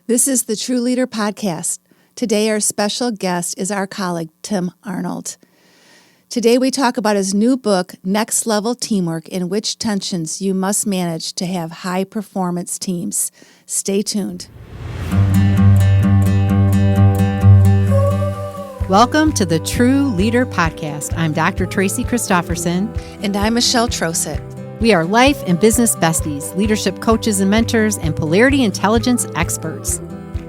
This is the True Leader Podcast. Today, our special guest is our colleague, Tim Arnold. Today, we talk about his new book, Next Level Teamwork, in which tensions you must manage to have high-performance teams. Stay tuned. Welcome to the True Leader Podcast. I'm Dr. Tracy Christofferson. And I'm Michelle Trosett. We are life and business besties, leadership coaches and mentors, and polarity intelligence experts.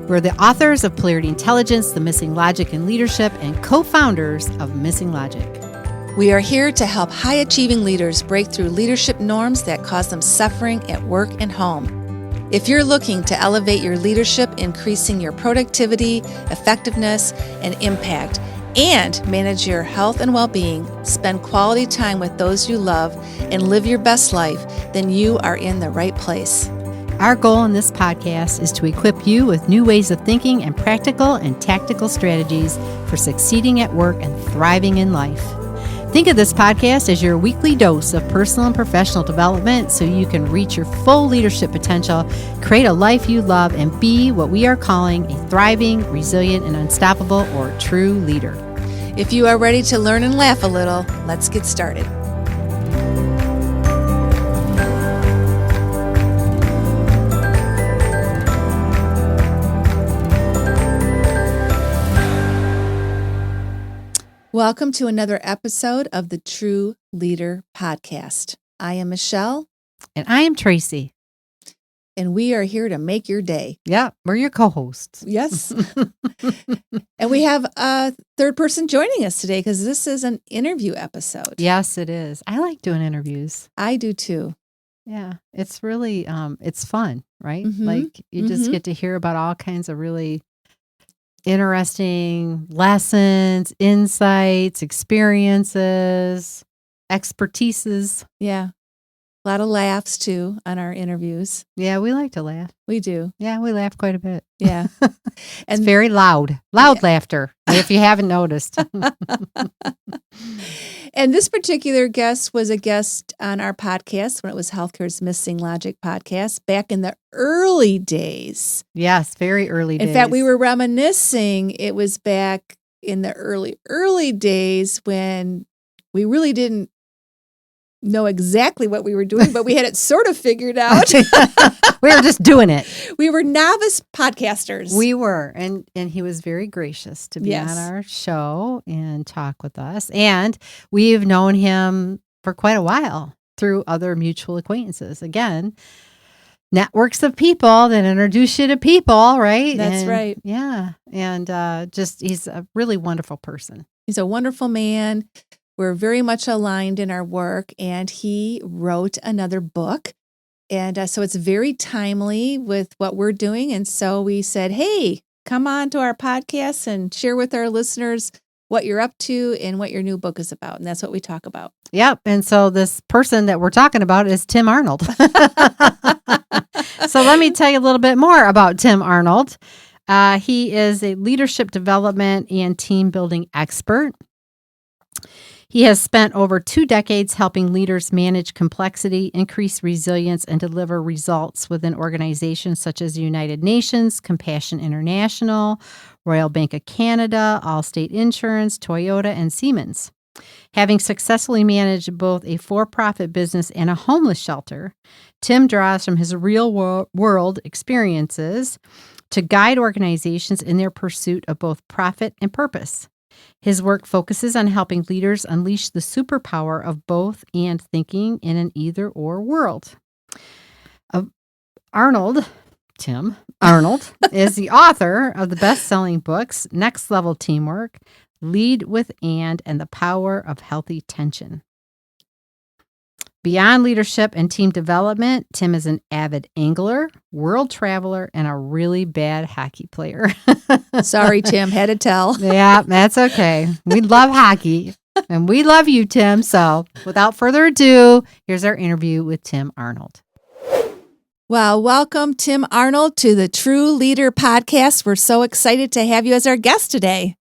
We're the authors of Polarity Intelligence, The Missing Logic in Leadership, and co-founders of Missing Logic. We are here to help high-achieving leaders break through leadership norms that cause them suffering at work and home. If you're looking to elevate your leadership, increasing your productivity, effectiveness, and impact, and manage your health and well-being, spend quality time with those you love, and live your best life, then you are in the right place. Our goal in this podcast is to equip you with new ways of thinking and practical and tactical strategies for succeeding at work and thriving in life. Think of this podcast as your weekly dose of personal and professional development so you can reach your full leadership potential, create a life you love, and be what we are calling a thriving, resilient, and unstoppable or true leader. If you are ready to learn and laugh a little, let's get started. Welcome to another episode of the True Leader Podcast. I am Michelle. And I am Tracy. And we are here to make your day. Yeah, we're your co-hosts. Yes. And we have a third person joining us today because this is an interview episode. Yes, it is. I like doing interviews. I do too. Yeah, it's really, it's fun, right? Mm-hmm. Like you just get to hear about all kinds of really interesting lessons, insights, experiences, expertises. Yeah. A lot of laughs too on our interviews. Yeah, we like to laugh. We do. Yeah, we laugh quite a bit. Yeah. It's very loud laughter, if you haven't noticed. And this particular guest was a guest on our podcast when it was Healthcare's Missing Logic podcast back in the early days. Yes, very early days. In fact, we were reminiscing. It was back in the early days when we really didn't know exactly what we were doing, but we had it sort of figured out. We were just doing it. We were novice podcasters. We were, and he was very gracious to be Yes. on our show and talk with us. And we've known him for quite a while through other mutual acquaintances. Again, networks of people that introduce you to people, right? That's right. Yeah, and just he's a really wonderful person. He's a wonderful man. We're very much aligned in our work, and he wrote another book. And so it's very timely with what we're doing. And so we said, hey, come on to our podcast and share with our listeners what you're up to and what your new book is about. And that's what we talk about. Yep. And so this person that we're talking about is Tim Arnold. So let me tell you a little bit more about Tim Arnold. He is a leadership development and team building expert. He has spent over 2 decades helping leaders manage complexity, increase resilience, and deliver results within organizations such as the United Nations, Compassion International, Royal Bank of Canada, Allstate Insurance, Toyota, and Siemens. Having successfully managed both a for-profit business and a homeless shelter, Tim draws from his real-world experiences to guide organizations in their pursuit of both profit and purpose. His work focuses on helping leaders unleash the superpower of both and thinking in an either-or world. Tim Arnold, is the author of the best-selling books Next Level Teamwork, Lead with and the Power of Healthy Tension. Beyond leadership and team development, Tim is an avid angler, world traveler, and a really bad hockey player. Sorry, Tim, had to tell. Yeah, that's okay. We love hockey, and we love you, Tim. So without further ado, here's our interview with Tim Arnold. Well, welcome, Tim Arnold, to the True Leader Podcast. We're so excited to have you as our guest today.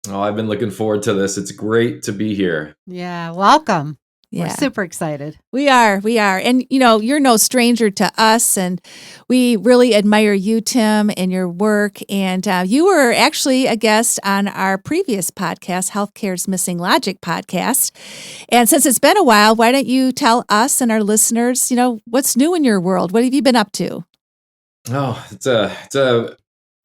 Oh, I've been looking forward to this. It's great to be here. Yeah, welcome. We're super excited. We are. And, you're no stranger to us, and we really admire you, Tim, and your work. And you were actually a guest on our previous podcast, Healthcare's Missing Logic podcast. And since it's been a while, why don't you tell us and our listeners, what's new in your world? What have you been up to? Oh, it's a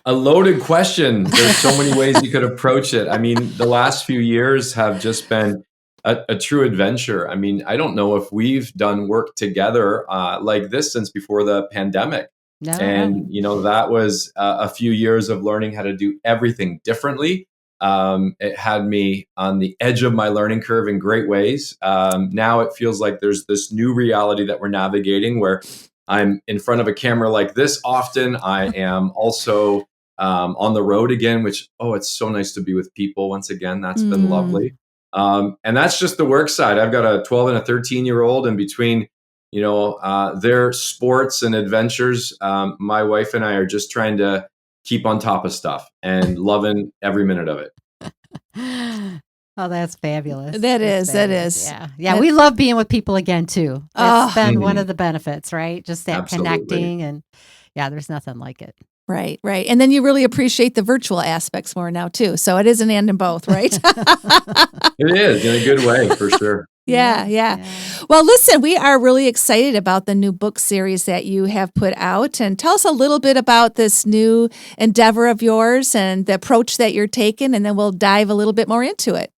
loaded question. There's so many ways you could approach it. I mean, the last few years have just been a true adventure. I mean, I don't know if we've done work together like this since before the pandemic. No. And, that was a few years of learning how to do everything differently. It had me on the edge of my learning curve in great ways. Now it feels like there's this new reality that we're navigating where I'm in front of a camera like this often. I am also on the road again, which, it's so nice to be with people once again. That's been lovely. And that's just the work side. I've got a 12 and a 13-year-old, and between, their sports and adventures, my wife and I are just trying to keep on top of stuff and loving every minute of it. Oh, that's fabulous. That is. Yeah. We love being with people again, too. It's been one of the benefits, right? Just that Absolutely. Connecting, and there's nothing like it. Right. And then you really appreciate the virtual aspects more now, too. So it is an and in both, right? It is, in a good way, for sure. Yeah. Well, listen, we are really excited about the new book series that you have put out. And tell us a little bit about this new endeavor of yours and the approach that you're taking, and then we'll dive a little bit more into it.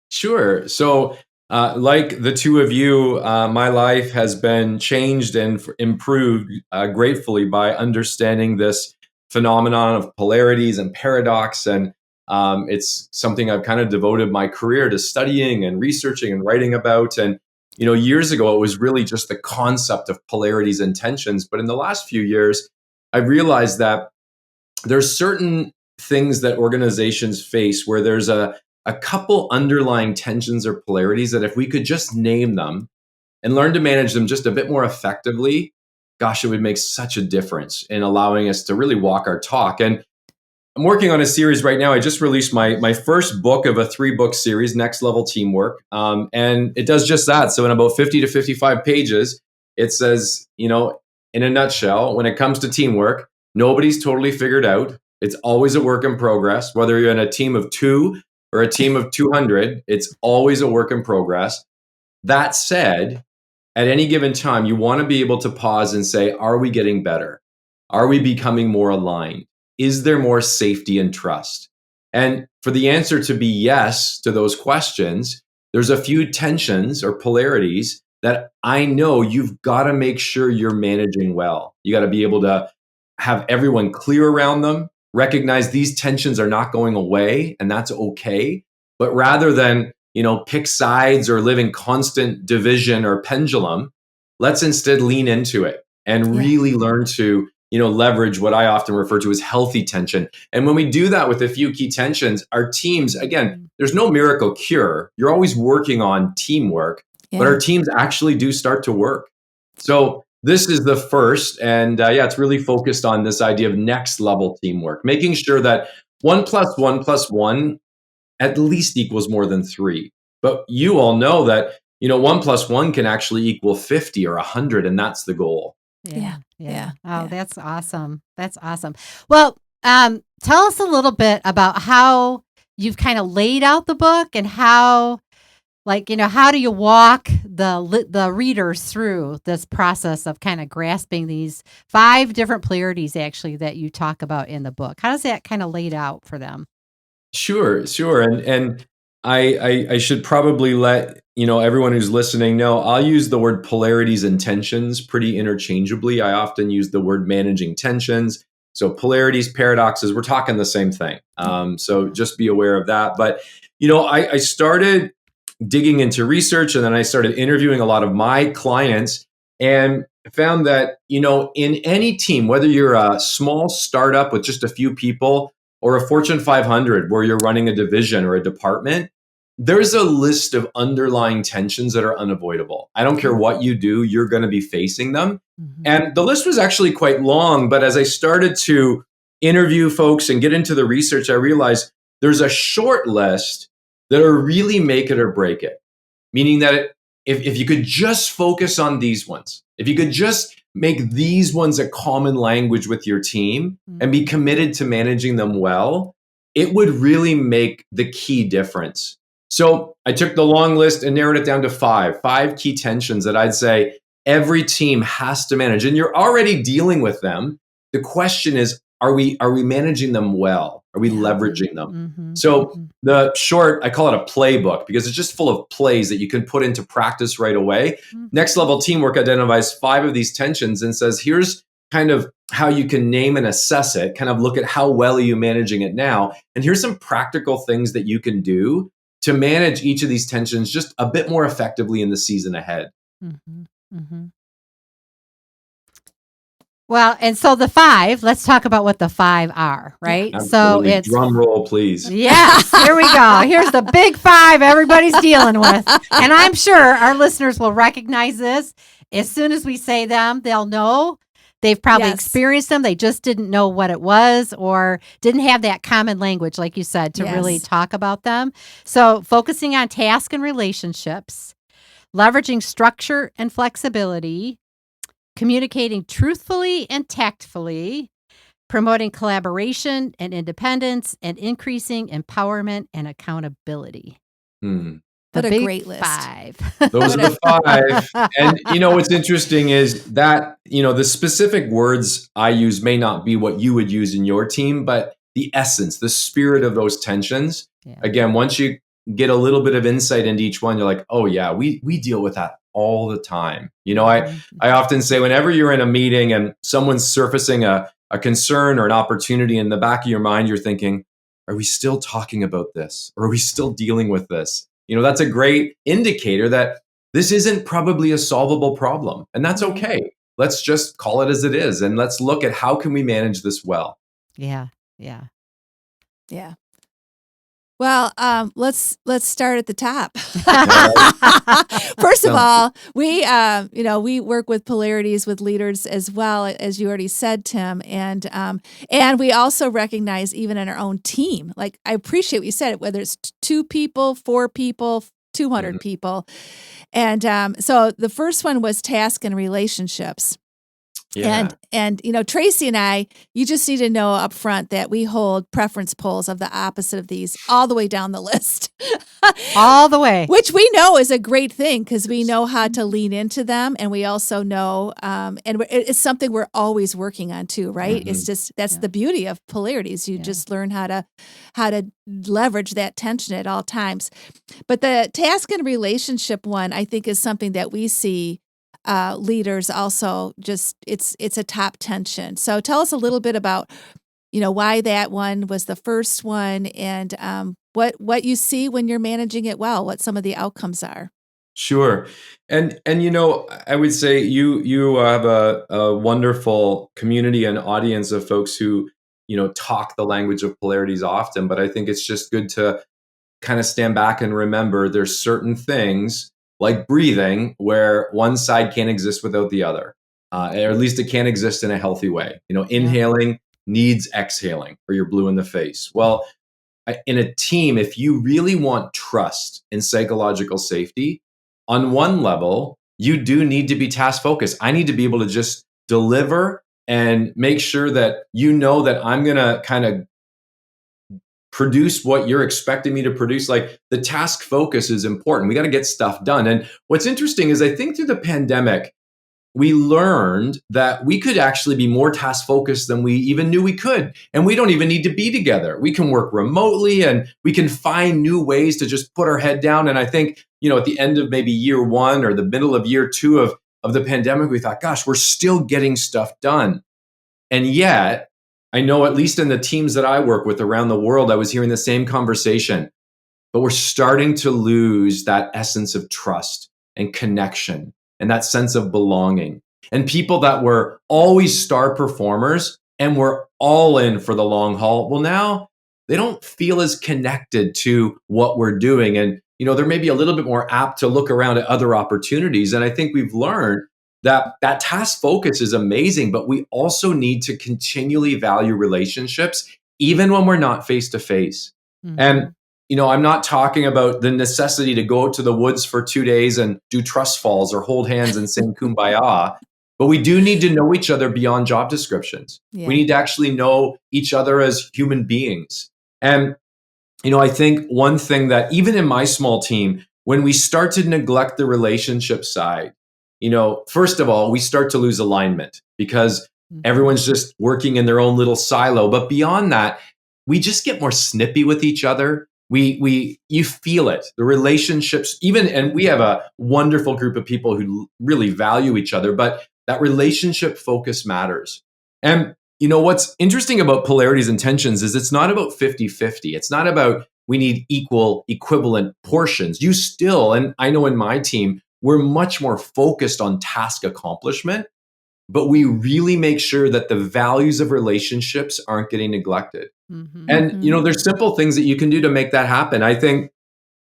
Sure. So, like the two of you, my life has been changed and improved gratefully by understanding this phenomenon of polarities and paradox. And it's something I've kind of devoted my career to studying and researching and writing about. And, years ago, it was really just the concept of polarities and tensions. But in the last few years, I realized that there's certain things that organizations face where there's a couple underlying tensions or polarities that if we could just name them and learn to manage them just a bit more effectively, gosh, it would make such a difference in allowing us to really walk our talk. And I'm working on a series right now. I just released my first book of a 3-book series, Next Level Teamwork. And it does just that. So in about 50 to 55 pages, it says, in a nutshell, when it comes to teamwork, nobody's totally figured out. It's always a work in progress. Whether you're in a team of 2 or a team of 200, it's always a work in progress. That said, at any given time, you want to be able to pause and say, are we getting better? Are we becoming more aligned? Is there more safety and trust? And for the answer to be yes to those questions, there's a few tensions or polarities that I know you've got to make sure you're managing well. You got to be able to have everyone clear around them, recognize these tensions are not going away, and that's okay. But rather than, pick sides or live in constant division or pendulum, let's instead lean into it and really learn to, leverage what I often refer to as healthy tension. And when we do that with a few key tensions, our teams, again, there's no miracle cure. You're always working on teamwork, but our teams actually do start to work. So this is the first, and it's really focused on this idea of next level teamwork, making sure that 1 + 1 + 1 at least equals more than 3. But you all know that, 1 + 1 can actually equal 50 or 100, and that's the goal. Yeah. Oh, that's awesome. That's awesome. Well, tell us a little bit about how you've kind of laid out the book and how, how do you walk the readers through this process of kind of grasping these 5 different polarities actually that you talk about in the book? How does that kind of laid out for them? Sure. And I should probably let everyone who's listening know I'll use the word polarities and tensions pretty interchangeably. I often use the word managing tensions. So polarities, paradoxes, we're talking the same thing. So just be aware of that. But I started digging into research, and then I started interviewing a lot of my clients and found that in any team, whether you're a small startup with just a few people or a Fortune 500 where you're running a division or a department, there's a list of underlying tensions that are unavoidable. I don't care what you do, you're going to be facing them. Mm-hmm. And the list was actually quite long, but as I started to interview folks and get into the research, I realized there's a short list that are really make it or break it. Meaning that if you could just focus on these ones, if you could just make these ones a common language with your team and be committed to managing them well, it would really make the key difference. So I took the long list and narrowed it down to five key tensions that I'd say every team has to manage. And you're already dealing with them. The question is, are we managing them well? Are we leveraging them? So the short, I call it a playbook because it's just full of plays that you can put into practice right away. Next level teamwork identifies 5 of these tensions and says, here's kind of how you can name and assess it, kind of look at how well are you managing it now. And here's some practical things that you can do to manage each of these tensions just a bit more effectively in the season ahead. Well, and so the 5, let's talk about what the 5 are, right? Absolutely. So it's drum roll, please. Yes, here we go. Here's the big 5 everybody's dealing with. And I'm sure our listeners will recognize this. As soon as we say them, they'll know. They've probably experienced them. They just didn't know what it was or didn't have that common language, like you said, to really talk about them. So focusing on task and relationships, leveraging structure and flexibility, communicating truthfully and tactfully, promoting collaboration and independence, and increasing empowerment and accountability. What a great list. 5. Those are the 5. And, what's interesting is that, the specific words I use may not be what you would use in your team, but the essence, the spirit of those tensions, again, once you get a little bit of insight into each one, you're like, oh yeah, we deal with that all the time. I often say whenever you're in a meeting and someone's surfacing a concern or an opportunity, in the back of your mind, you're thinking, are we still talking about this? Or are we still dealing with this? That's a great indicator that this isn't probably a solvable problem. And that's okay. Let's just call it as it is. And let's look at how can we manage this well. Yeah. Well, let's start at the top. First of all, we work with polarities with leaders as well, as you already said, Tim, and we also recognize even in our own team. Like, I appreciate what you said, whether it's 2 people, 4 people, 200 people, and so the first one was task and relationships. Yeah. And Tracy and I, you just need to know up front that we hold preference polls of the opposite of these all the way down the list. All the way. Which we know is a great thing because we know how to lean into them. And we also know, and it's something we're always working on too, right? It's just, that's the beauty of polarities. You just learn how to leverage that tension at all times. But the task and relationship one, I think, is something that we see leaders also just it's a top tension. So tell us a little bit about why that one was the first one and what you see when you're managing it well, what some of the outcomes are. Sure. And I would say you have a wonderful community and audience of folks who talk the language of polarities often, but I think it's just good to kind of stand back and remember there's certain things like breathing, where one side can't exist without the other, or at least it can't exist in a healthy way. Inhaling needs exhaling, or you're blue in the face. Well, in a team, if you really want trust and psychological safety, on one level, you do need to be task focused. I need to be able to just deliver and make sure that that I'm going to kind of produce what you're expecting me to produce. Like, the task focus is important. We got to get stuff done. And what's interesting is I think through the pandemic, we learned that we could actually be more task focused than we even knew we could. And we don't even need to be together. We can work remotely and we can find new ways to just put our head down. And I think, at the end of maybe year 1 or the middle of year 2 of the pandemic, we thought, gosh, we're still getting stuff done. And yet, I know at least in the teams that I work with around the world, I was hearing the same conversation, but we're starting to lose that essence of trust and connection and that sense of belonging. And people that were always star performers and were all in for the long haul, well, now they don't feel as connected to what we're doing. And, they're maybe a little bit more apt to look around at other opportunities. And I think we've learned that task focus is amazing, but we also need to continually value relationships, even when we're not face to face. And, I'm not talking about the necessity to go out to the woods for 2 days and do trust falls or hold hands and sing kumbaya, but we do need to know each other beyond job descriptions. Yeah. We need to actually know each other as human beings. And, I think one thing that even in my small team, when we start to neglect the relationship side, first of all, we start to lose alignment because everyone's just working in their own little silo. But beyond that, we just get more snippy with each other. You feel it, the relationships, and we have a wonderful group of people who really value each other, but that relationship focus matters. And what's interesting about polarities and tensions is it's not about 50-50. It's not about we need equal, equivalent portions. You still, and I know in my team, we're much more focused on task accomplishment, but we really make sure that the values of relationships aren't getting neglected. And, there's simple things that you can do to make that happen. I think,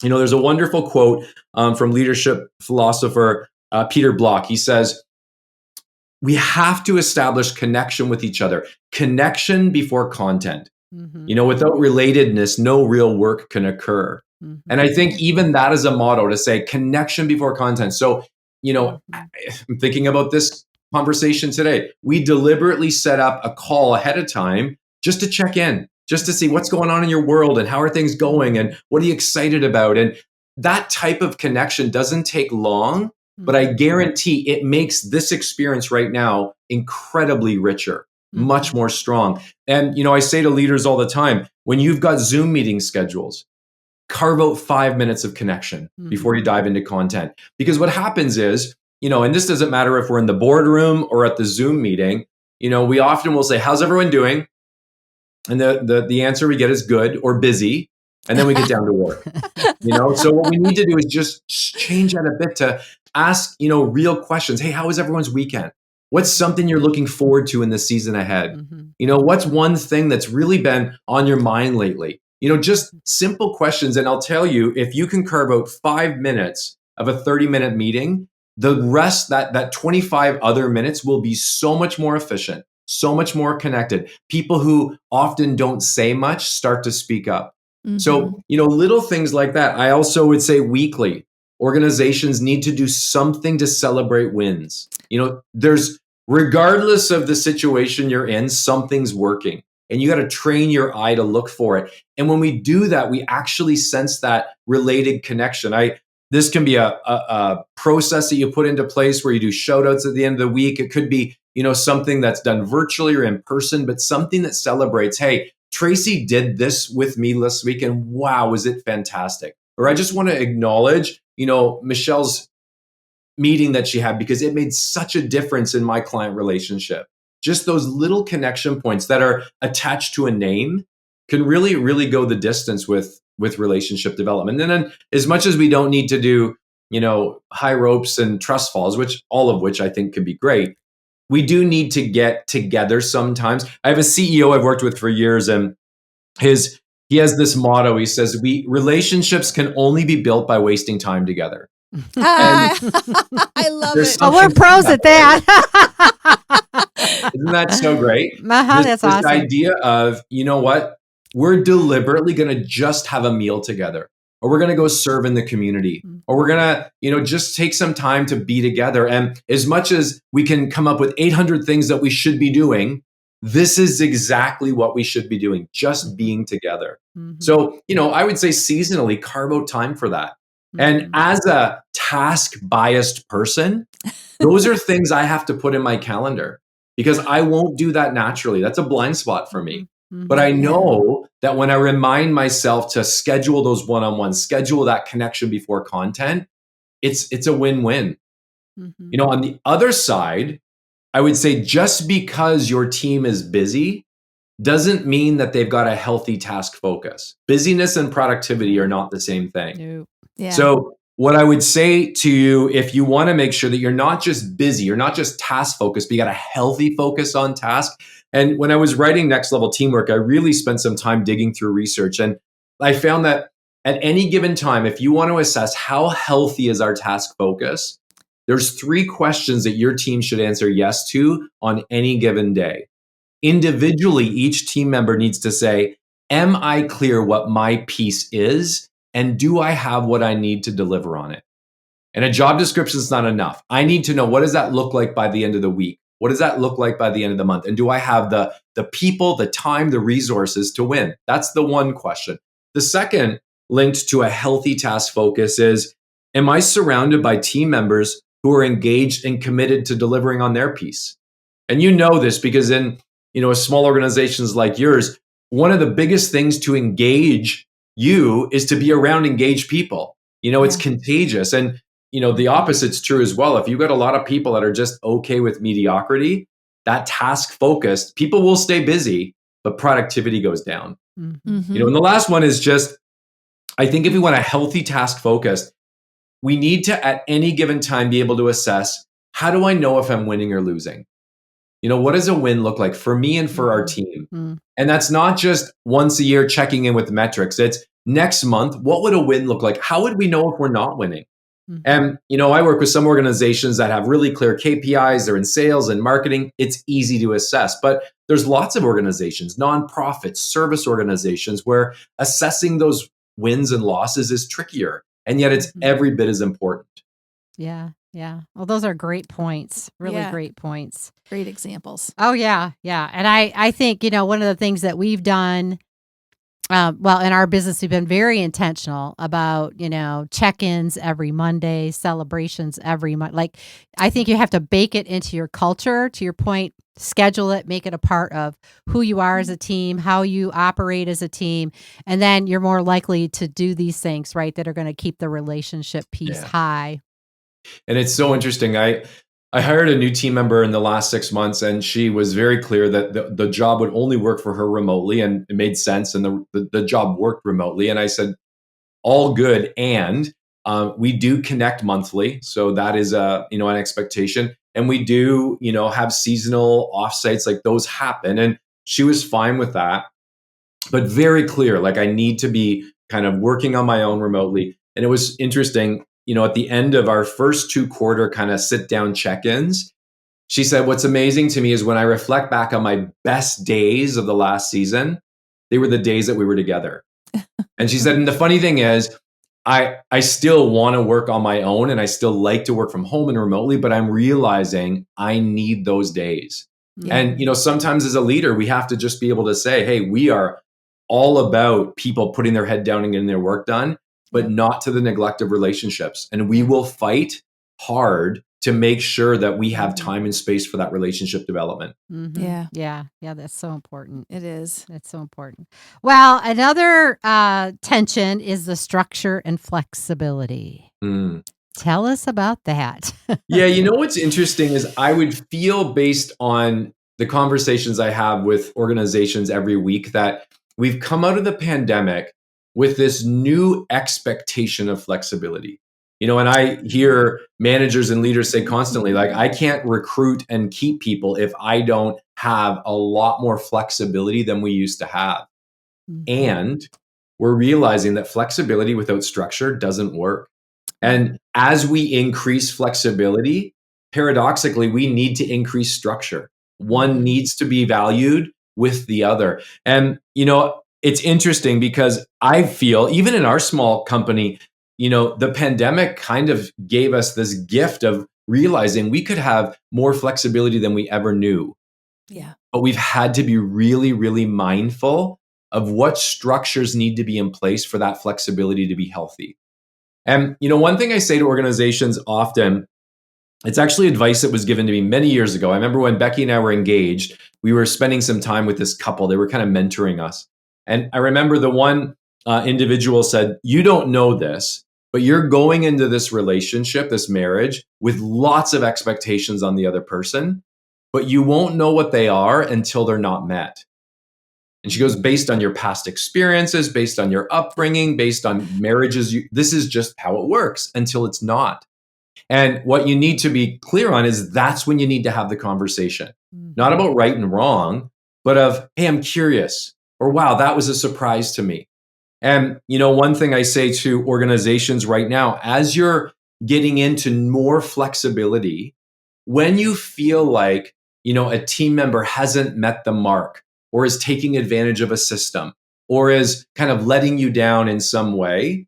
there's a wonderful quote from leadership philosopher Peter Block. He says, we have to establish connection with each other, connection before content. Without relatedness, no real work can occur. And I think even that is a motto to say connection before content. So, I'm thinking about this conversation today. We deliberately set up a call ahead of time just to check in, just to see what's going on in your world and how are things going and what are you excited about. And that type of connection doesn't take long, but I guarantee it makes this experience right now incredibly richer, much more strong. And, I say to leaders all the time, when you've got Zoom meeting schedules, carve out 5 minutes of connection before you dive into content. Because what happens is, and this doesn't matter if we're in the boardroom or at the Zoom meeting, we often will say, how's everyone doing? And the answer we get is good or busy. And then we get down to work. So what we need to do is just change that a bit to ask, real questions. Hey, how was everyone's weekend? What's something you're looking forward to in the season ahead? What's one thing that's really been on your mind lately? Just simple questions. And I'll tell you, if you can carve out 5 minutes of a 30-minute meeting, the rest, that 25 other minutes will be so much more efficient, so much more connected. People who often don't say much start to speak up. So, little things like that. I also would say weekly, organizations need to do something to celebrate wins. There's, regardless of the situation you're in, something's working. And you got to train your eye to look for it. And when we do that, we actually sense that related connection. This can be a process that you put into place where you do shout outs at the end of the week. It could be, something that's done virtually or in person, but something that celebrates, hey, Tracy did this with me last week and wow, was it fantastic. Or I just want to acknowledge, Michelle's meeting that she had because it made such a difference in my client relationship. Just those little connection points that are attached to a name can really, really go the distance with relationship development. And then as much as we don't need to do, high ropes and trust falls, all of which I think could be great, we do need to get together sometimes. I have a CEO I've worked with for years, and he has this motto. He says, relationships can only be built by wasting time together. I love it. Oh, we're pros at that. Isn't that so great? That's awesome. This idea of, what? We're deliberately going to just have a meal together, or we're going to go serve in the community, or we're going to, just take some time to be together. And as much as we can come up with 800 things that we should be doing, this is exactly what we should be doing, just being together. So, I would say seasonally, carve out time for that. And as a task-biased person, those are things I have to put in my calendar because I won't do that naturally. That's a blind spot for me. But I know that when I remind myself to schedule those one-on-ones, schedule that connection before content, it's a win-win. On the other side, I would say just because your team is busy doesn't mean that they've got a healthy task focus. Busyness and productivity are not the same thing. No. Yeah. So what I would say to you, if you want to make sure that you're not just busy, you're not just task focused, but you got a healthy focus on task. And when I was writing Next Level Teamwork, I really spent some time digging through research. And I found that at any given time, if you want to assess how healthy is our task focus, there's 3 questions that your team should answer yes to on any given day. Individually, each team member needs to say, am I clear what my piece is? And do I have what I need to deliver on it? And a job description is not enough. I need to know, what does that look like by the end of the week? What does that look like by the end of the month? And do I have the people, the time, the resources to win? That's the one question. The second, linked to a healthy task focus, is, am I surrounded by team members who are engaged and committed to delivering on their piece? And you know this because in small organizations like yours, one of the biggest things to engage you is to be around engaged people. It's contagious. And the opposite's true as well. If you've got a lot of people that are just okay with mediocrity, that task focused, people will stay busy, but productivity goes down. Mm-hmm. And the last one is just, I think if we want a healthy task focused, we need to at any given time be able to assess, how do I know if I'm winning or losing? What does a win look like for me and for our team? Mm-hmm. And that's not just once a year checking in with metrics. It's next month, what would a win look like? How would we know if we're not winning? Mm-hmm. And, I work with some organizations that have really clear KPIs. They're in sales and marketing. It's easy to assess, but there's lots of organizations, nonprofits, service organizations, where assessing those wins and losses is trickier. And yet it's every bit as important. Yeah. Yeah. Well, those are great points. Really great points. Great examples. Oh, yeah. Yeah. And I think, one of the things that we've done, in our business, we've been very intentional about, check-ins every Monday, celebrations every month. Like, I think you have to bake it into your culture, to your point, schedule it, make it a part of who you are as a team, how you operate as a team. And then you're more likely to do these things, right, that are going to keep the relationship piece high. And it's so interesting. I hired a new team member in the last 6 months, and she was very clear that the job would only work for her remotely, and it made sense. And the job worked remotely. And I said, all good. And we do connect monthly. So that is an expectation. And we do, have seasonal offsites, like those happen. And she was fine with that, but very clear, like I need to be kind of working on my own remotely. And it was interesting. At the end of our first 2-quarter kind of sit down check-ins, she said, what's amazing to me is when I reflect back on my best days of the last season, they were the days that we were together. And she said, and the funny thing is, I still want to work on my own, and I still like to work from home and remotely, but I'm realizing I need those days. Yeah. And, sometimes as a leader, we have to just be able to say, hey, we are all about people putting their head down and getting their work done, but not to the neglect of relationships. And we will fight hard to make sure that we have time and space for that relationship development. Mm-hmm. Yeah. That's so important. It is. That's so important. Well, another tension is the structure and flexibility. Tell us about that. Yeah, what's interesting is I would feel, based on the conversations I have with organizations every week, that we've come out of the pandemic with this new expectation of flexibility. And I hear managers and leaders say constantly, like, I can't recruit and keep people if I don't have a lot more flexibility than we used to have. Mm-hmm. And we're realizing that flexibility without structure doesn't work. And as we increase flexibility, paradoxically, we need to increase structure. One needs to be valued with the other. And, it's interesting because I feel, even in our small company, the pandemic kind of gave us this gift of realizing we could have more flexibility than we ever knew. Yeah. But we've had to be really, really mindful of what structures need to be in place for that flexibility to be healthy. And, one thing I say to organizations often, it's actually advice that was given to me many years ago. I remember when Becky and I were engaged, we were spending some time with this couple. They were kind of mentoring us. And I remember the one individual said, you don't know this, but you're going into this relationship, this marriage, with lots of expectations on the other person, but you won't know what they are until they're not met. And she goes, based on your past experiences, based on your upbringing, based on marriages, this is just how it works until it's not. And what you need to be clear on is that's when you need to have the conversation, not about right and wrong, but of, hey, I'm curious, or wow, that was a surprise to me. And, one thing I say to organizations right now, as you're getting into more flexibility, when you feel like, a team member hasn't met the mark or is taking advantage of a system, or is kind of letting you down in some way,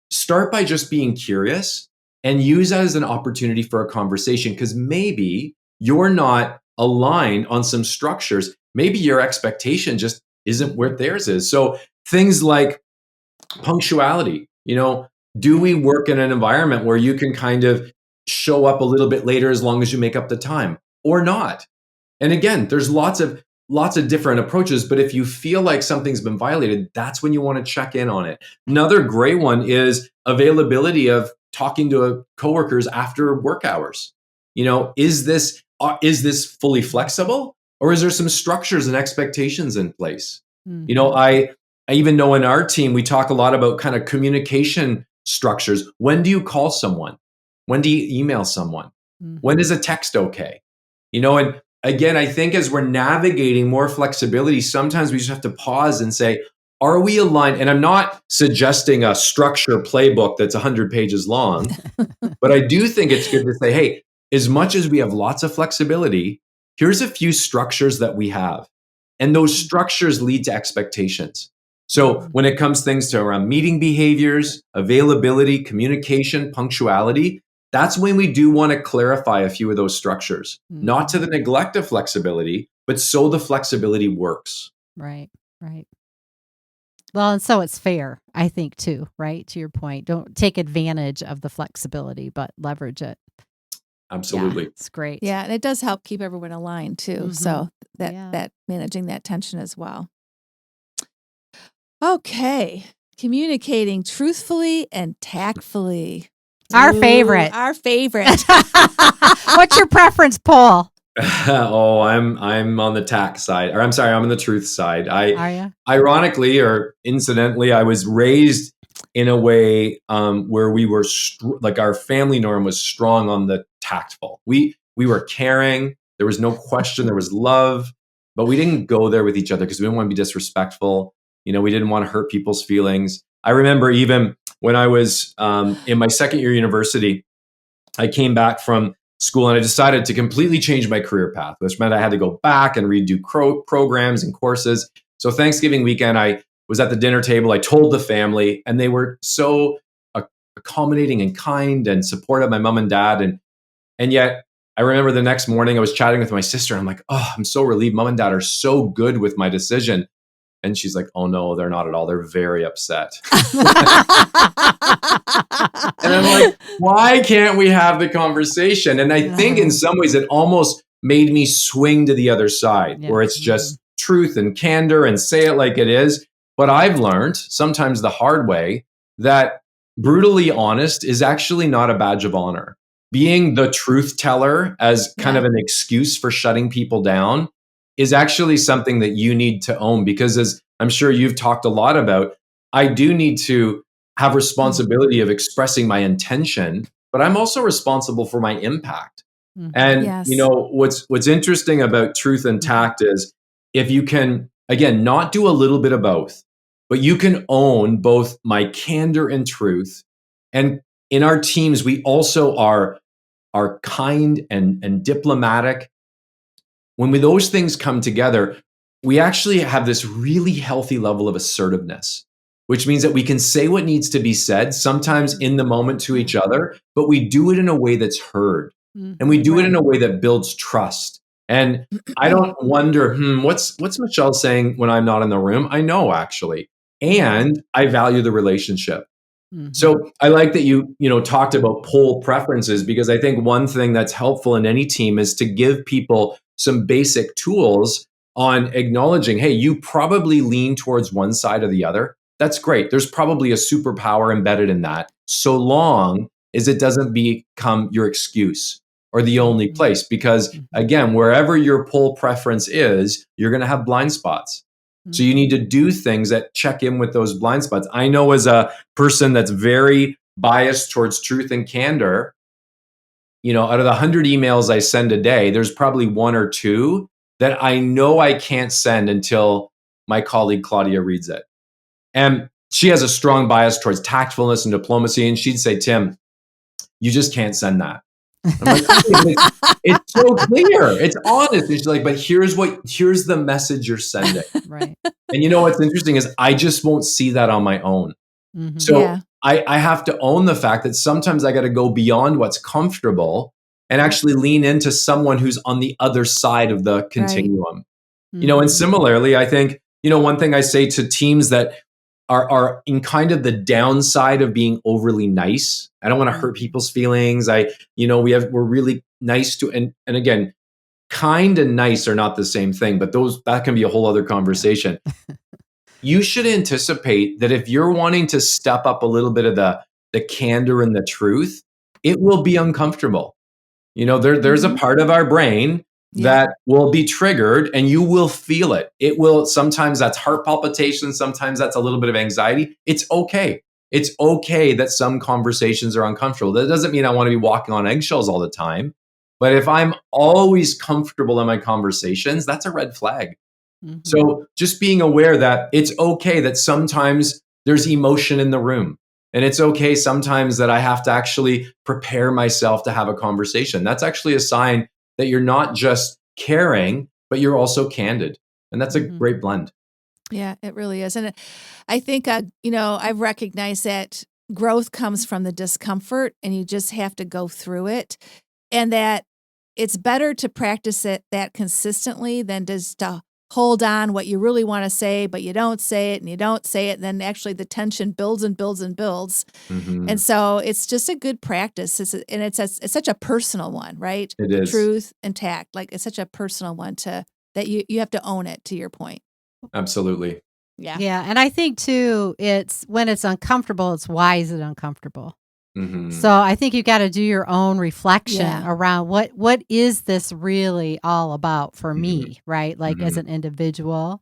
start by just being curious and use that as an opportunity for a conversation, because maybe you're not aligned on some structures. Maybe your expectation just isn't where theirs is. So things like punctuality, do we work in an environment where you can kind of show up a little bit later as long as you make up the time or not? And again, there's lots of different approaches, but if you feel like something's been violated, that's when you want to check in on it. Another great one is availability of talking to coworkers after work hours. Is this fully flexible, or is there some structures and expectations in place? I even know in our team, we talk a lot about kind of communication structures. When do you call someone? When do you email someone? When is a text okay? And again, I think as we're navigating more flexibility, sometimes we just have to pause and say, are we aligned? And I'm not suggesting a structure playbook that's 100 pages long, but I do think it's good to say, hey, as much as we have lots of flexibility, here's a few structures that we have. And those structures lead to expectations. So when it comes things to around meeting behaviors, availability, communication, punctuality, that's when we do want to clarify a few of those structures, not to the neglect of flexibility, but so the flexibility works. Right. Well, and so it's fair, I think, too, right? To your point, don't take advantage of the flexibility, but leverage it. Absolutely. Yeah, it's great. Yeah, and it does help keep everyone aligned too. So that managing that tension as well. Okay. Communicating truthfully and tactfully. Our favorite. Our favorite. What's your preference, Paul? I'm on the tact side, or I'm sorry, I'm on the truth side. Are you? Ironically or incidentally, I was raised in a way where we were like our family norm was strong on the tactful. We were caring. There was no question. There was love, but we didn't go there with each other because we didn't want to be disrespectful. We didn't want to hurt people's feelings. I remember even when I was in my second year university, I came back from school and I decided to completely change my career path, which meant I had to go back and redo programs and courses. So Thanksgiving weekend, I was at the dinner table. I told the family, and they were so accommodating and kind and supportive, my mom and dad. And yet I remember the next morning I was chatting with my sister. And I'm like, oh, I'm so relieved. Mom and dad are so good with my decision. And she's like, oh no, they're not at all. They're very upset. And I'm like, why can't we have the conversation? And I think in some ways it almost made me swing to the other side, where it's just truth and candor and say it like it is. But I've learned, sometimes the hard way, that brutally honest is actually not a badge of honor. Being the truth teller as kind of an excuse for shutting people down is actually something that you need to own, because as I'm sure you've talked a lot about, I do need to have responsibility of expressing my intention, but I'm also responsible for my impact. And what's interesting about truth and tact is if you can, again, not do a little bit of both, but you can own both my candor and truth. And in our teams, we also are kind and diplomatic. When those things come together, we actually have this really healthy level of assertiveness, which means that we can say what needs to be said, sometimes in the moment to each other, but we do it in a way that's heard. And we do it in a way that builds trust. And I don't wonder, what's Michelle saying when I'm not in the room? I know, actually. And I value the relationship. So I like that you talked about pole preferences, because I think one thing that's helpful in any team is to give people some basic tools on acknowledging, hey, you probably lean towards one side or the other. That's great. There's probably a superpower embedded in that, so long as it doesn't become your excuse or the only place. Because again, wherever your pole preference is, you're going to have blind spots. So you need to do things that check in with those blind spots. I know as a person that's very biased towards truth and candor, out of the 100 emails I send a day, there's probably one or two that I know I can't send until my colleague Claudia reads it. And she has a strong bias towards tactfulness and diplomacy. And she'd say, Tim, you just can't send that. I'm like, "Okay, it's so clear. It's honest." And she's like, "But here's the message you're sending." Right. And you know what's interesting is I just won't see that on my own. Mhm. So Yeah. I have to own the fact that sometimes I got to go beyond what's comfortable and actually lean into someone who's on the other side of the Right. continuum. And Mhm. similarly, I think, one thing I say to teams that are in kind of the downside of being overly nice. I don't want to hurt Mhm. people's feelings. We're really nice to, and again, kind and nice are not the same thing, but that can be a whole other Yeah. conversation. You should anticipate that if you're wanting to step up a little bit of the candor and the truth, it will be uncomfortable. There's a Mhm. part of our brain Yeah. that will be triggered and you will feel it. It will, sometimes that's heart palpitations, sometimes that's a little bit of anxiety. It's okay. It's okay that some conversations are uncomfortable. That doesn't mean I want to be walking on eggshells all the time. But if I'm always comfortable in my conversations, that's a red flag. Mhm. So just being aware that it's okay that sometimes there's emotion in the room. And it's okay sometimes that I have to actually prepare myself to have a conversation. That's actually a sign that you're not just caring, but you're also candid. And that's a Mhm. great blend. Yeah, it really is. And I think, I've recognized that growth comes from the discomfort and you just have to go through it. And that it's better to practice that consistently than just to hold on what you really want to say, but you don't say it and you don't say it. And then actually the tension builds and builds and builds. And Mhm. so it's just a good practice. It's such a personal one, right? It The is. truth and tact, like it's such a personal one that you have to own it, to your point. Absolutely. Yeah. Yeah, and I think too, it's when it's uncomfortable, it's why is it uncomfortable? So Mhm. I think you got to do your own reflection Yeah. around what is this really all about for Mhm. me, right? Like as Mhm. an individual.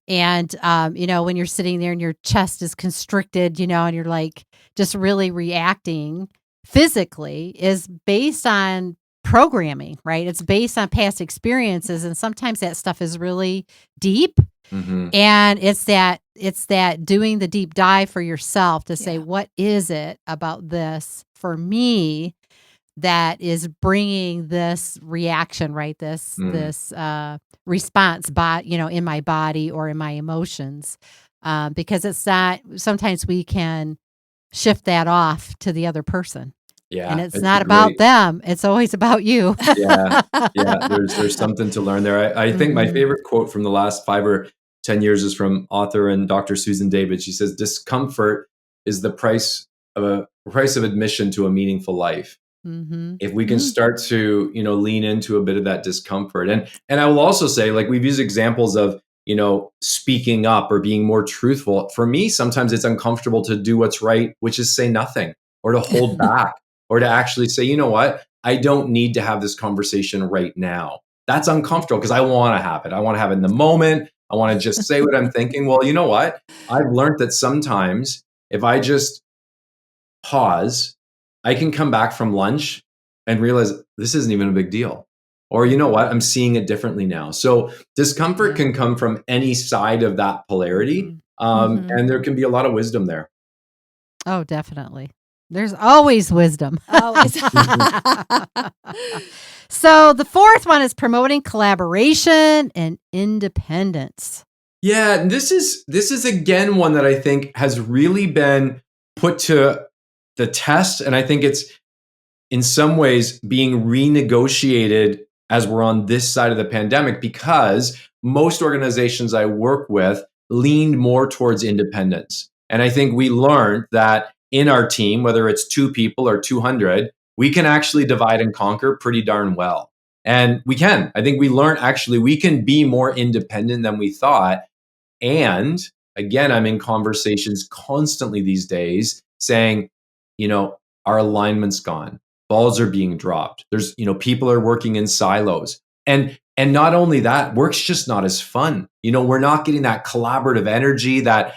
And when you're sitting there and your chest is constricted, and you're like just really reacting physically is based on programming, right? It's based on past experiences and sometimes that stuff is really deep Mhm. and it's that doing the deep dive for yourself to say, Yeah. what is it about this for me that is bringing this reaction, right? This Mm. this response, in my body or in my emotions, because it's not. Sometimes we can shift that off to the other person, and Yeah, it's it's a not about great. them. It's always about you. Yeah, yeah. There's something to learn there. I think my Mhm. favorite quote from the last 5 or 10 years is from author and Dr. Susan David. She says, "Discomfort is the price of admission to a meaningful life." Mhm. If we can Mm. start to lean into a bit of that discomfort, and I will also say, like, we've used examples of speaking up or being more truthful. For me, sometimes it's uncomfortable to do what's right, which is say nothing or to hold back or to actually say, you know what, I don't need to have this conversation right now. That's uncomfortable because I want to have it. I want to have it in the moment. I want to just say what I'm thinking. Well, you know what, I've learned that sometimes if I just pause, I can come back from lunch and realize this isn't even a big deal. Or, you know what, I'm seeing it differently now. So discomfort Yeah. can come from any side of that polarity. Mhm. Mhm. And there can be a lot of wisdom there. Oh, definitely. There's always wisdom. Always. Mhm. So the fourth one is promoting collaboration and independence. Yeah, and this is again one that I think has really been put to the test. And I think it's in some ways being renegotiated as we're on this side of the pandemic because most organizations I work with leaned more towards independence. And I think we learned that in our team, whether it's 2 people or 200, we can actually divide and conquer pretty darn well. And we can. I think we learned actually we can be more independent than we thought. And again, I'm in conversations constantly these days saying, you know, our alignment's gone. Balls are being dropped. People are working in silos. And not only that, work's just not as fun. We're not getting that collaborative energy, that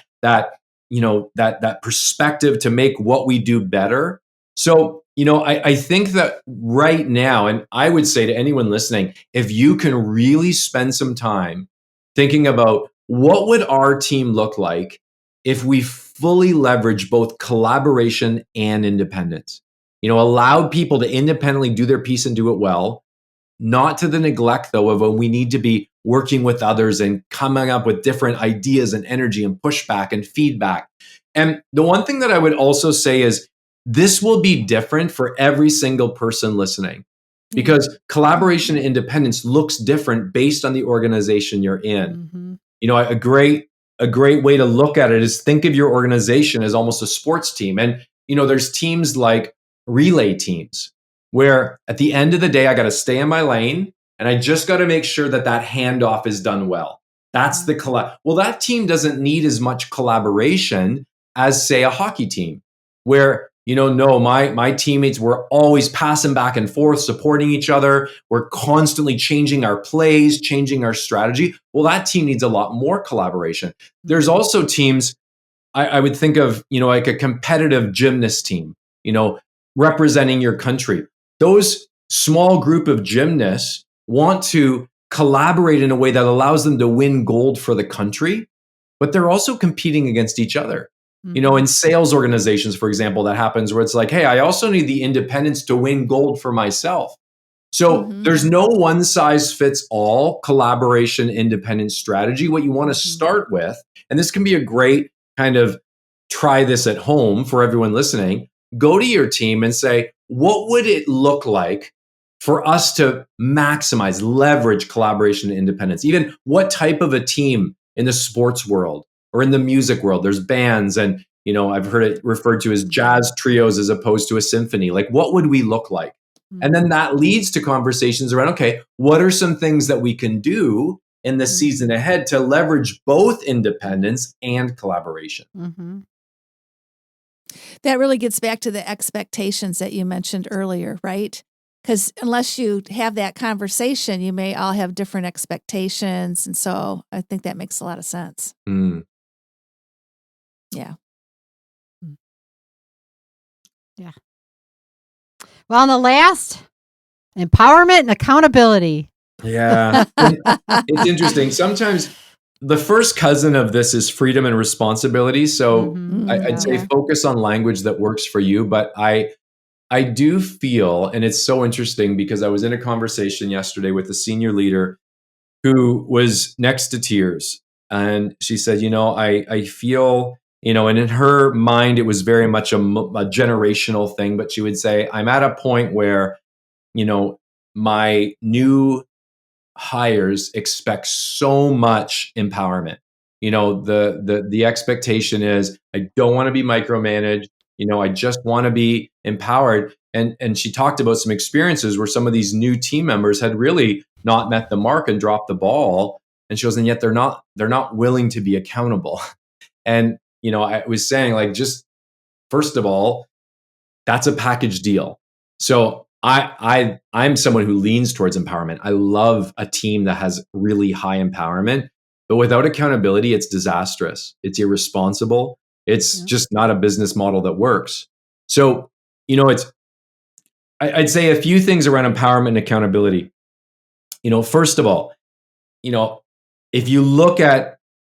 perspective to make what we do better. So, I think that right now, and I would say to anyone listening, if you can really spend some time thinking about what would our team look like if we fully leverage both collaboration and independence. allowed people to independently do their piece and do it well, not to the neglect, though, of when we need to be working with others and coming up with different ideas and energy and pushback and feedback. And the one thing that I would also say is this will be different for every single person listening, because collaboration and independence looks different based on the organization you're in. A great way to look at it is think of your organization as almost a sports team. And, there's teams like relay teams where at the end of the day, I got to stay in my lane and I just got to make sure that handoff is done well. That's the well, that team doesn't need as much collaboration as, say, a hockey team where, no, my teammates were always passing back and forth, supporting each other. We're constantly changing our plays, changing our strategy. Well, that team needs a lot more collaboration. There's also teams, I would think of, like a competitive gymnast team, representing your country. Those small group of gymnasts want to collaborate in a way that allows them to win gold for the country, but they're also competing against each other. In sales organizations, for example, that happens where it's like, hey, I also need the independence to win gold for myself. So there's no one size fits all collaboration independence strategy. What you want to start with, and this can be a great kind of try this at home for everyone listening, go to your team and say, what would it look like for us to maximize, leverage collaboration and independence? Even what type of a team in the sports world or in the music world? There's bands and, I've heard it referred to as jazz trios as opposed to a symphony. Like, what would we look like? And then that leads to conversations around, okay, what are some things that we can do in the season ahead to leverage both independence and collaboration? That really gets back to the expectations that you mentioned earlier, right? Because unless you have that conversation, you may all have different expectations. And so I think that makes a lot of sense. Yeah. Yeah. Well, and the last, empowerment and accountability. Yeah. It's interesting. Sometimes the first cousin of this is freedom and responsibility. So I'd say focus on language that works for you. But I do feel, and it's so interesting because I was in a conversation yesterday with a senior leader who was next to tears. And she said, I feel, and in her mind, it was very much a generational thing. But she would say, I'm at a point where, my new hires expect so much empowerment. The expectation is, I don't want to be micromanaged. I just want to be empowered. And she talked about some experiences where some of these new team members had really not met the mark and dropped the ball. And she goes, and yet they're not willing to be accountable. And, I was saying, like, just first of all, that's a package deal. So I'm someone who leans towards empowerment. I love a team that has really high empowerment, but without accountability, it's disastrous. It's irresponsible. It's just not a business model that works. So, I'd say a few things around empowerment and accountability. First of all, if you look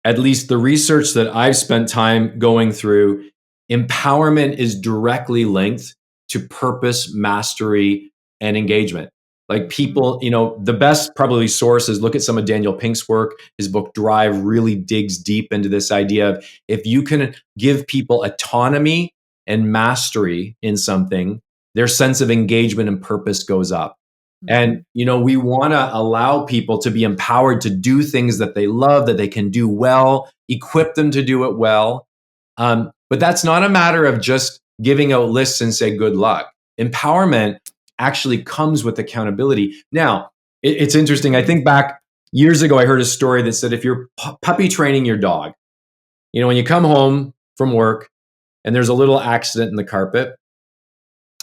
at least the research that I've spent time going through, empowerment is directly linked to purpose, mastery, and engagement. Like people, the best probably source is look at some of Daniel Pink's work. His book Drive really digs deep into this idea of if you can give people autonomy and mastery in something, their sense of engagement and purpose goes up. And, we want to allow people to be empowered to do things that they love, that they can do well, equip them to do it well. But that's not a matter of just giving out lists and say good luck. Empowerment actually comes with accountability. Now, it's interesting. I think back years ago, I heard a story that said if you're puppy training your dog, when you come home from work and there's a little accident in the carpet,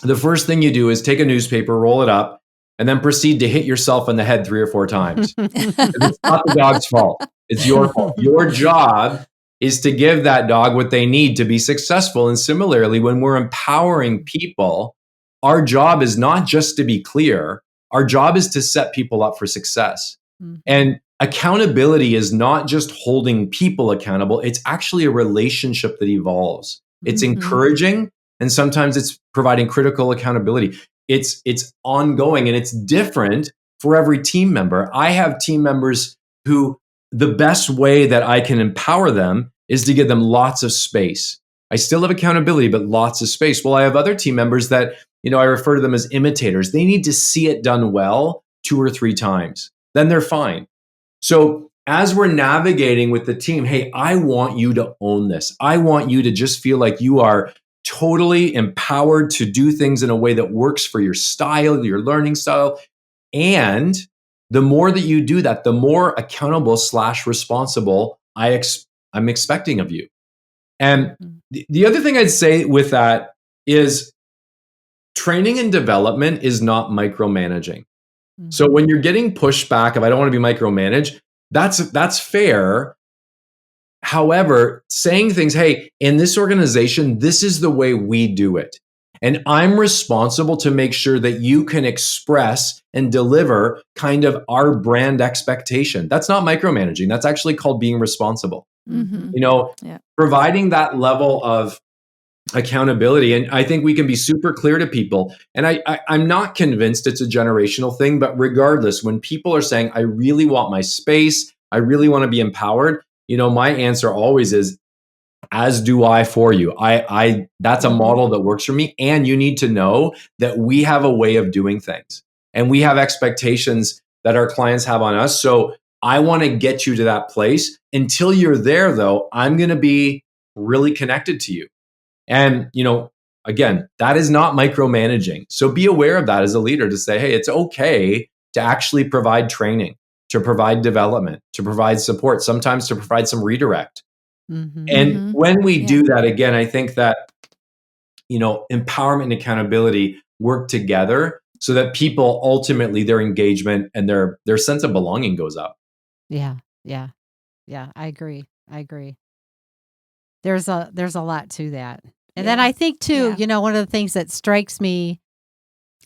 the first thing you do is take a newspaper, roll it up, and then proceed to hit yourself in the head 3 or 4 times. It's not the dog's fault. It's your fault. Your job is to give that dog what they need to be successful. And similarly, when we're empowering people, our job is not just to be clear. Our job is to set people up for success. And accountability is not just holding people accountable. It's actually a relationship that evolves. It's encouraging and sometimes it's providing critical accountability. It's ongoing, and it's different for every team member. I have team members who the best way that I can empower them is to give them lots of space. I still have accountability, but lots of space. Well, I have other team members that, I refer to them as imitators. They need to see it done well 2 or 3 times. Then they're fine. So as we're navigating with the team, hey, I want you to own this. I want you to just feel like you are totally empowered to do things in a way that works for your style, your learning style. And the more that you do that, the more accountable / responsible I'm expecting of you. And the other thing I'd say with that is training and development is not micromanaging. So when you're getting pushback of I don't want to be micromanaged, that's fair. However, saying things, hey, in this organization, this is the way we do it. And I'm responsible to make sure that you can express and deliver kind of our brand expectation. That's not micromanaging. That's actually called being responsible. Providing that level of accountability. And I think we can be super clear to people. And I'm not convinced it's a generational thing, but regardless, when people are saying, I really want my space, I really want to be empowered, my answer always is, as do I for you. That's a model that works for me. And you need to know that we have a way of doing things and we have expectations that our clients have on us. So I want to get you to that place. Until you're there, though, I'm going to be really connected to you. And, again, that is not micromanaging. So be aware of that as a leader to say, hey, it's okay to actually provide training, to provide development, to provide support, sometimes to provide some redirect. And when we do that, again, I think that, empowerment and accountability work together so that people ultimately, their engagement and their sense of belonging goes up. Yeah. I agree. There's a lot to that. And then I think too, one of the things that strikes me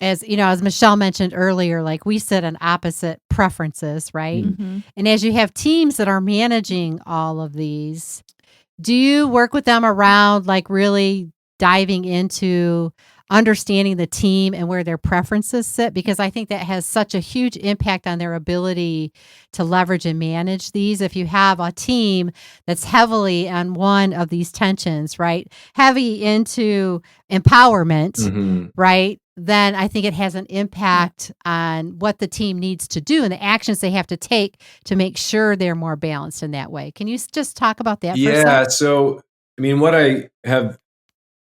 as Michelle mentioned earlier, like we sit on opposite preferences, right? And as you have teams that are managing all of these, do you work with them around like really diving into understanding the team and where their preferences sit? Because I think that has such a huge impact on their ability to leverage and manage these. If you have a team that's heavily on one of these tensions, right? Heavy into empowerment, right? Then I think it has an impact on what the team needs to do and the actions they have to take to make sure they're more balanced in that way. Can you just talk about that for a second? So, what I have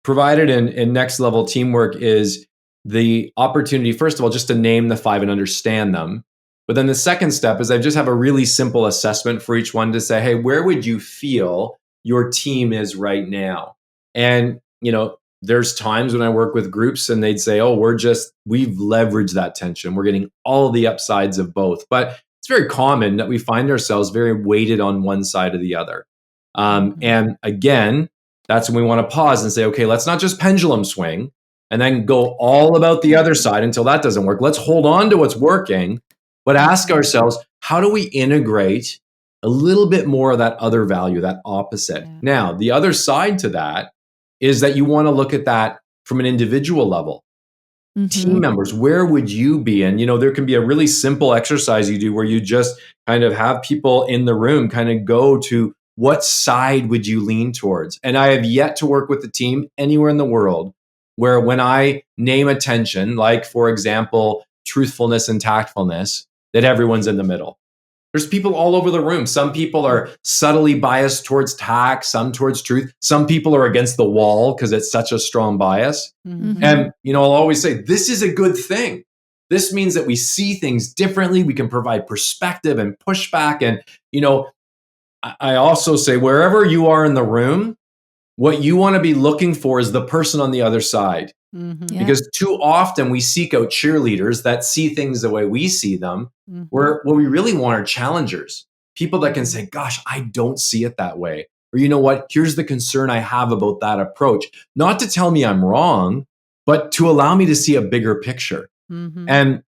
provided in next level teamwork is the opportunity, first of all, just to name the 5 and understand them. But then the second step is I just have a really simple assessment for each one to say, hey, where would you feel your team is right now? And, there's times when I work with groups and they'd say, oh, we've leveraged that tension. We're getting all the upsides of both. But it's very common that we find ourselves very weighted on one side or the other. And again, that's when we want to pause and say, okay, let's not just pendulum swing and then go all about the other side until that doesn't work. Let's hold on to what's working, but ask ourselves, how do we integrate a little bit more of that other value, that opposite? Yeah. Now, the other side to that is that you want to look at that from an individual level. Team members, where would you be? And, there can be a really simple exercise you do where you just kind of have people in the room kind of go to what side would you lean towards? And I have yet to work with the team anywhere in the world where when I name a tension, like, for example, truthfulness and tactfulness, that everyone's in the middle. There's people all over the room. Some people are subtly biased towards tact, some towards truth. Some people are against the wall because it's such a strong bias. And, I'll always say, this is a good thing. This means that we see things differently. We can provide perspective and pushback. And, I also say, wherever you are in the room, what you want to be looking for is the person on the other side. Because too often we seek out cheerleaders that see things the way we see them, where what we really want are challengers, people that can say, gosh, I don't see it that way. Or, you know what, here's the concern I have about that approach. Not to tell me I'm wrong, but to allow me to see a bigger picture. And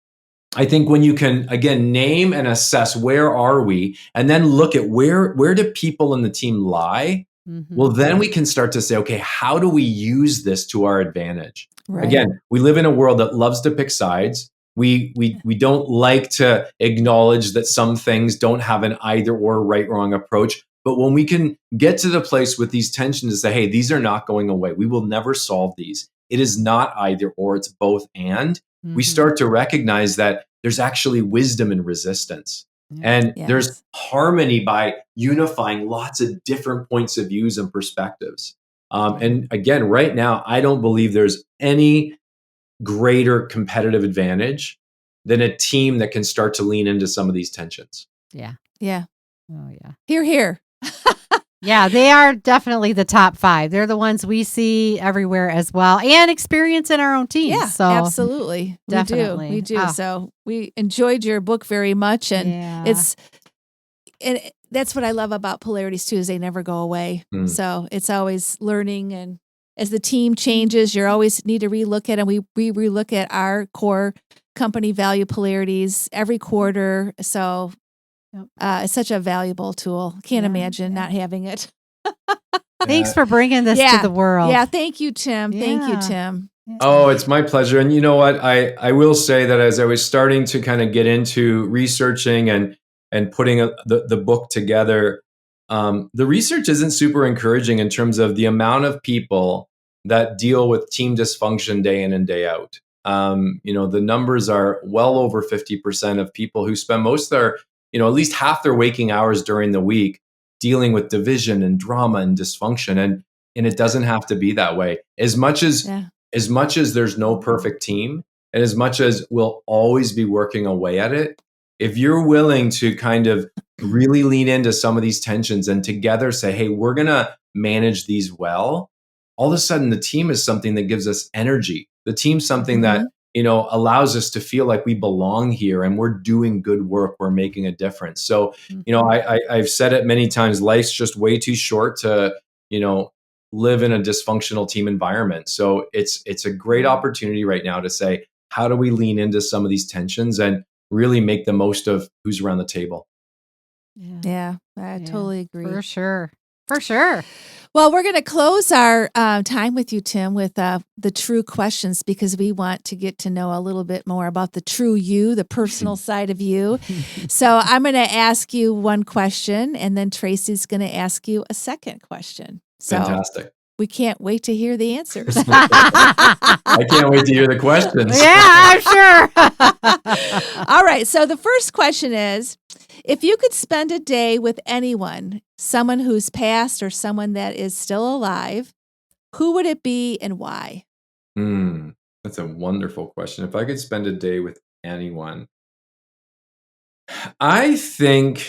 I think when you can, again, name and assess where are we, and then look at where do people in the team lie, well, then we can start to say, okay, how do we use this to our advantage? Right. Again, we live in a world that loves to pick sides. We don't like to acknowledge that some things don't have an either or right wrong approach. But when we can get to the place with these tensions to say, hey, these are not going away. We will never solve these. It is not either or, it's both and. We start to recognize that there's actually wisdom in resistance. And there's harmony by unifying lots of different points of views and perspectives. And again, right now, I don't believe there's any greater competitive advantage than a team that can start to lean into some of these tensions. Yeah. Yeah. Oh, yeah. Hear, hear. Yeah, they are definitely the top 5. They're the ones we see everywhere as well and experience in our own teams. Yeah, so absolutely. Definitely. We do. Oh. So we enjoyed your book very much. And that's what I love about polarities too, is they never go away. So it's always learning. And as the team changes, you always need to relook at it. And we relook at our core company value polarities every quarter. So it's such a valuable tool. Can't imagine not having it. Thanks for bringing this to the world. Yeah, thank you, Tim. Thank you, Tim. Oh, it's my pleasure. And you know what? I will say that as I was starting to kind of get into researching and putting the book together, the research isn't super encouraging in terms of the amount of people that deal with team dysfunction day in and day out. The numbers are well over 50% of people who spend most of their, at least half their waking hours during the week dealing with division and drama and dysfunction. And it doesn't have to be that way. As much as there's no perfect team, and as much as we'll always be working away at it, if you're willing to kind of really lean into some of these tensions and together say, hey, we're going to manage these well, all of a sudden the team is something that gives us energy. The team's something that, allows us to feel like we belong here and we're doing good work. We're making a difference. So, I've said it many times, life's just way too short to, live in a dysfunctional team environment. So it's a great opportunity right now to say, how do we lean into some of these tensions and really make the most of who's around the table? Yeah, I totally agree. For sure. For sure. Well, we're going to close our time with you, Tim, with the true questions, because we want to get to know a little bit more about the true you, the personal side of you. So I'm going to ask you one question, and then Tracy's going to ask you a second question. So Fantastic. We can't wait to hear the answers. I can't wait to hear the questions. Yeah, I'm sure. All right. So the first question is, if you could spend a day with anyone, someone who's passed or someone that is still alive, who would it be and why? That's a wonderful question. If I could spend a day with anyone, I think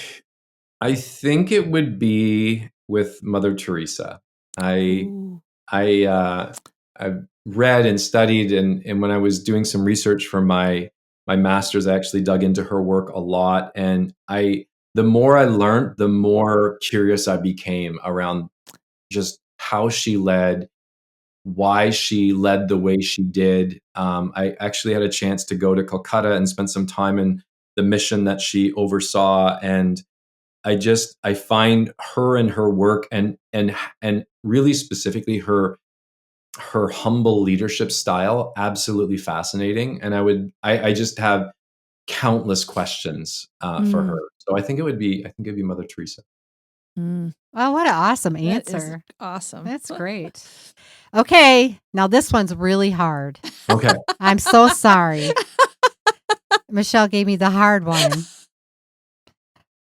it would be with Mother Teresa. I've read and studied, and when I was doing some research for my master's, I actually dug into her work a lot. And the more I learned, the more curious I became around just how she led, why she led the way she did. I actually had a chance to go to Calcutta and spend some time in the mission that she oversaw, and I find her and her work and really specifically her humble leadership style absolutely fascinating. And I just have countless questions for her. So I think it'd be Mother Teresa. Well, what an awesome answer. Awesome. That's great. Okay. Now this one's really hard. Okay. I'm so sorry. Michelle gave me the hard one.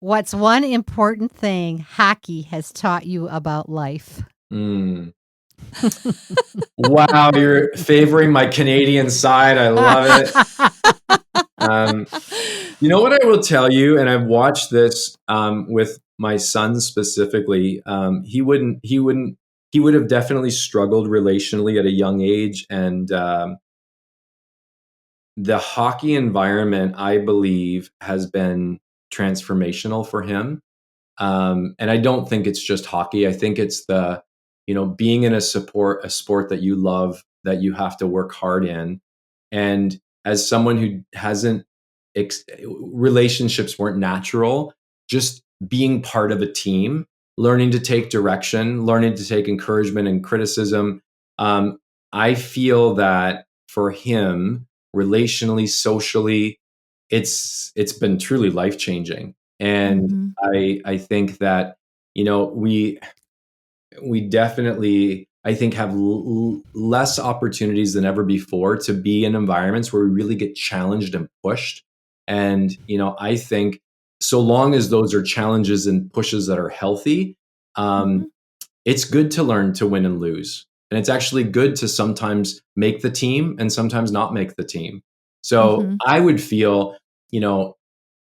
What's one important thing hockey has taught you about life? Wow, you're favoring my Canadian side. I love it. You know what I will tell you, and I've watched this with my son specifically. He would have definitely struggled relationally at a young age, and the hockey environment, I believe, has been transformational for him. And I don't think it's just hockey. I think it's being in a sport that you love, that you have to work hard in. And as someone who hasn't, relationships weren't natural, just being part of a team, learning to take direction, learning to take encouragement and criticism. I feel that for him, relationally, socially, it's been truly life-changing. And I think that, we definitely, I think, have less opportunities than ever before to be in environments where we really get challenged and pushed. And, I think so long as those are challenges and pushes that are healthy, it's good to learn to win and lose. And it's actually good to sometimes make the team and sometimes not make the team. So I would feel,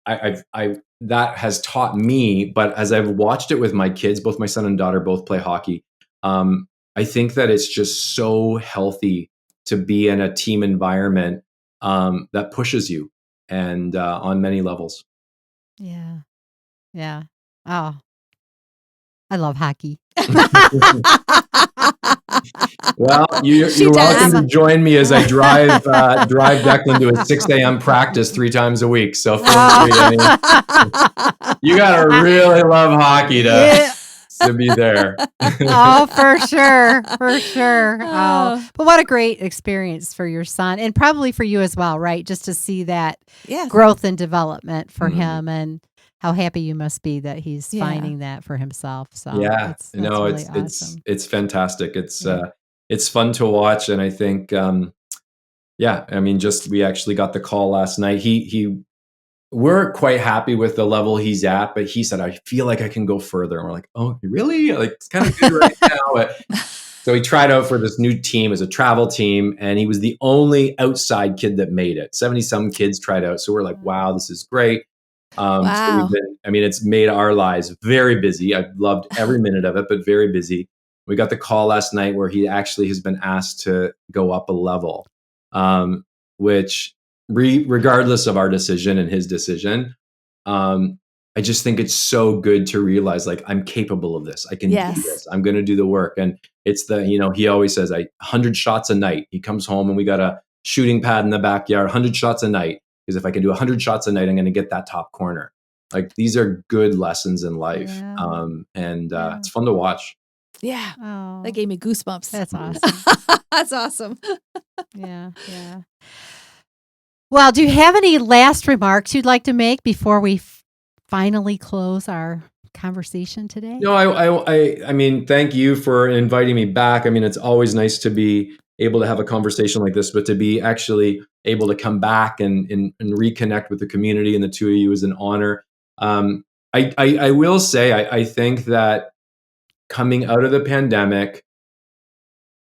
I that has taught me, but as I've watched it with my kids, both my son and daughter both play hockey. I think that it's just so healthy to be in a team environment that pushes you and on many levels. Yeah. Yeah. Oh, I love hockey. Well, you're welcome to join me as I drive Declan to a 6 a.m. practice 3 times a week. So feel free. You gotta really love hockey to be there. Oh, for sure. Oh, but what a great experience for your son, and probably for you as well, right? Just to see that growth and development for him, and how happy you must be that he's finding that for himself. So that's really awesome. It's fantastic. It's fun to watch, and I think we actually got the call last night. We're quite happy with the level he's at, but he said, I feel like I can go further. And we're like, oh, really? Like, it's kind of good right now. So he tried out for this new team as a travel team, and he was the only outside kid that made it. 70-some kids tried out. So we're like, wow, this is great. Wow. So it's made our lives very busy. I've loved every minute of it, but very busy. We got the call last night where he actually has been asked to go up a level, which regardless of our decision and his decision, I just think it's so good to realize, like, I'm capable of this. I can do this. I'm going to do the work. And it's he always says, 100 shots a night. He comes home and we got a shooting pad in the backyard, 100 shots a night. Because if I can do 100 shots a night, I'm going to get that top corner. Like, these are good lessons in life. It's fun to watch. Yeah. Oh, that gave me goosebumps. That's awesome. That's awesome. Yeah. Well, do you have any last remarks you'd like to make before we finally close our conversation today? No, I mean, thank you for inviting me back. I mean, it's always nice to be able to have a conversation like this, but to be actually able to come back and reconnect with the community and the two of you is an honor. I will say, I think that coming out of the pandemic,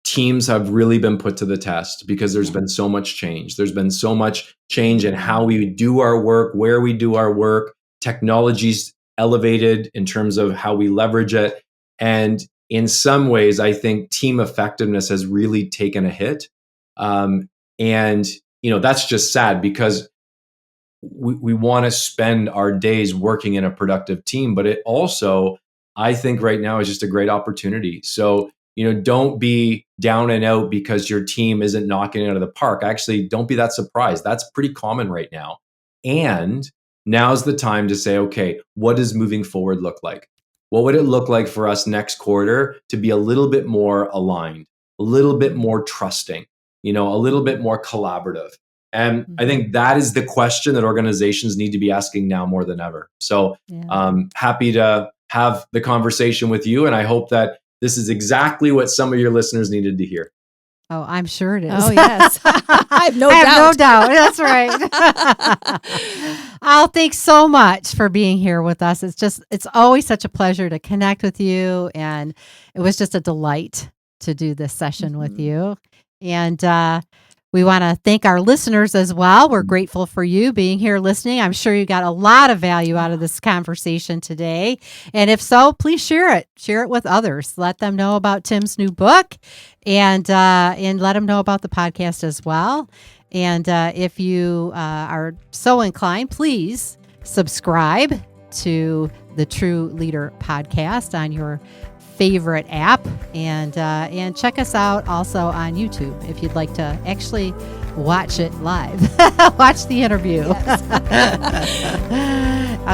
teams have really been put to the test because there's been so much change. There's been so much change in how we do our work, where we do our work. Technology's elevated in terms of how we leverage it. And in some ways, I think team effectiveness has really taken a hit. And, that's just sad because we want to spend our days working in a productive team, but it also, I think right now is just a great opportunity. So, don't be down and out because your team isn't knocking it out of the park. Actually, don't be that surprised. That's pretty common right now. And now's the time to say, okay, what does moving forward look like? What would it look like for us next quarter to be a little bit more aligned, a little bit more trusting, a little bit more collaborative? And I think that is the question that organizations need to be asking now more than ever. So happy to have the conversation with you. And I hope that this is exactly what some of your listeners needed to hear. Oh, I'm sure it is. Oh, yes. I have no doubt. That's right. Oh, thanks so much for being here with us. It's always such a pleasure to connect with you. And it was just a delight to do this session with you. And we want to thank our listeners as well. We're grateful for you being here listening. I'm sure you got a lot of value out of this conversation today. And if so, please share it. Share it with others. Let them know about Tim's new book and let them know about the podcast as well. And if you are so inclined, please subscribe to the True Leader podcast on your favorite app, and check us out also on YouTube if you'd like to actually watch it live. Watch the interview. Yes.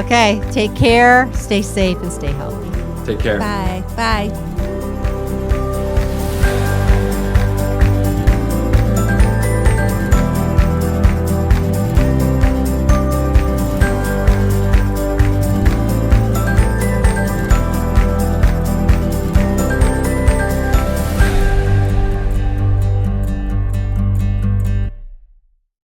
Okay, take care, stay safe, and stay healthy. Take care. Bye. Bye.